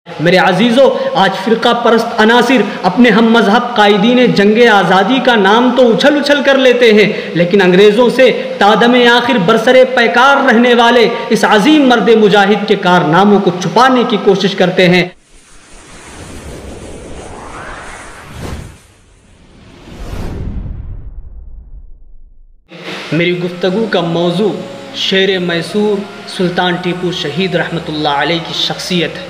میرے عزیزو، آج فرقہ پرست عناصر اپنے ہم مذہب قائدین جنگ آزادی کا نام تو اچھل اچھل کر لیتے ہیں، لیکن انگریزوں سے تادم آخر برسر پیکار رہنے والے اس عظیم مرد مجاہد کے کارناموں کو چھپانے کی کوشش کرتے ہیں۔ میری گفتگو کا موضوع شیر میسور سلطان ٹیپو شہید رحمۃ اللہ علیہ کی شخصیت ہے،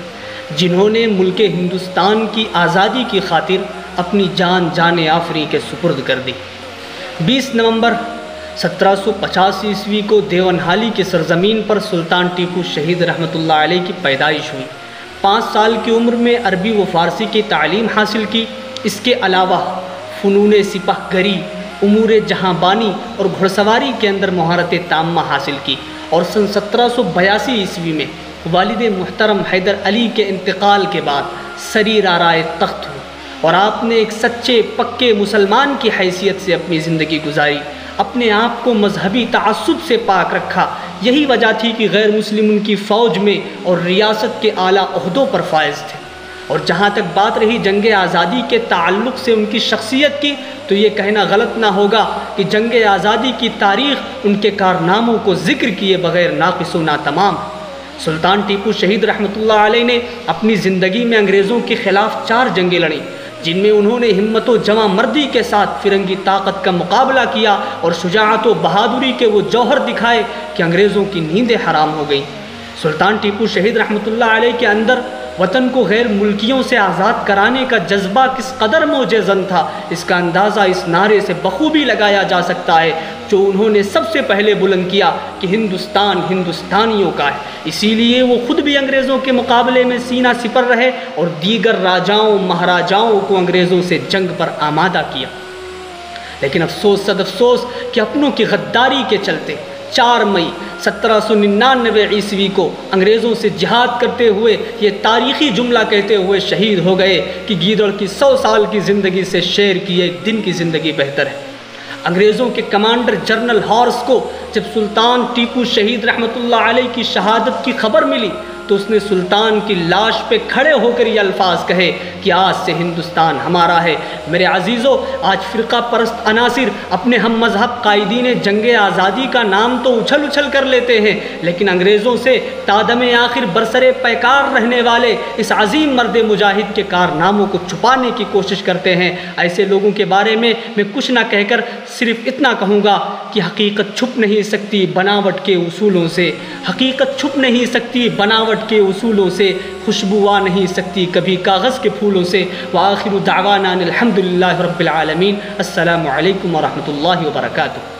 جنہوں نے ملک ہندوستان کی آزادی کی خاطر اپنی جان آفریں کے سپرد کر دی۔ 20 نومبر 1750 عیسوی کو دیونہالی کی سرزمین پر سلطان ٹیپو شہید رحمۃ اللہ علیہ کی پیدائش ہوئی۔ 5 سال کی عمر میں عربی و فارسی کی تعلیم حاصل کی۔ اس کے علاوہ فنون سپہ گری، امور جہاں بانی اور گھڑ سواری کے اندر مہارت تامہ حاصل کی، اور سن 1782 عیسوی میں والد محترم حیدر علی کے انتقال کے بعد سریر آرائے تخت ہوئے، اور آپ نے ایک سچے پکے مسلمان کی حیثیت سے اپنی زندگی گزاری، اپنے آپ کو مذہبی تعصب سے پاک رکھا۔ یہی وجہ تھی کہ غیر مسلم ان کی فوج میں اور ریاست کے اعلیٰ عہدوں پر فائز تھے۔ اور جہاں تک بات رہی جنگ آزادی کے تعلق سے ان کی شخصیت کی، تو یہ کہنا غلط نہ ہوگا کہ جنگ آزادی کی تاریخ ان کے کارناموں کو ذکر کیے بغیر ناقص و ناتمام۔ سلطان ٹیپو شہید رحمۃ اللہ علیہ نے اپنی زندگی میں انگریزوں کے خلاف 4 جنگیں لڑیں، جن میں انہوں نے ہمت و جواں مردی کے ساتھ فرنگی طاقت کا مقابلہ کیا اور شجاعت و بہادری کے وہ جوہر دکھائے کہ انگریزوں کی نیندیں حرام ہو گئیں۔ سلطان ٹیپو شہید رحمۃ اللہ علیہ کے اندر وطن کو غیر ملکیوں سے آزاد کرانے کا جذبہ کس قدر موجزن تھا، اس کا اندازہ اس نعرے سے بخوبی لگایا جا سکتا ہے جو انہوں نے سب سے پہلے بلند کیا کہ ہندوستان ہندوستانیوں کا ہے۔ اسی لیے وہ خود بھی انگریزوں کے مقابلے میں سینہ سپر رہے اور دیگر راجاؤں مہاراجاؤں کو انگریزوں سے جنگ پر آمادہ کیا۔ لیکن افسوس صد افسوس کہ اپنوں کی غداری کے چلتے 4 مئی 1799 عیسوی کو انگریزوں سے جہاد کرتے ہوئے یہ تاریخی جملہ کہتے ہوئے شہید ہو گئے کہ گیدڑ کی 100 سال کی زندگی سے شیر کی 1 دن کی زندگی بہتر ہے۔ انگریزوں کے کمانڈر جنرل ہارس کو جب سلطان ٹیپو شہید رحمۃ اللہ علیہ کی شہادت کی خبر ملی تو اس نے سلطان کی لاش پہ کھڑے ہو کر یہ الفاظ کہے کہ آج سے ہندوستان ہمارا ہے۔ میرے عزیزو، آج فرقہ پرست عناصر اپنے ہم مذہب قائدین جنگ آزادی کا نام تو اچھل اچھل کر لیتے ہیں، لیکن انگریزوں سے تادم آخر برسر پیکار رہنے والے اس عظیم مرد مجاہد کے کارناموں کو چھپانے کی کوشش کرتے ہیں۔ ایسے لوگوں کے بارے میں کچھ نہ کہہ کر صرف اتنا کہوں گا کہ حقیقت چھپ نہیں سکتی بناوٹ کے اصولوں سے، حقیقت چھپ نہیں سکتی بناوٹ کے اصولوں سے، خوشبو آ نہیں سکتی کبھی کاغذ کے پھولوں سے۔ وآخر دعوانا الحمدللہ رب العالمین۔ السلام علیکم ورحمۃ اللہ وبرکاتہ۔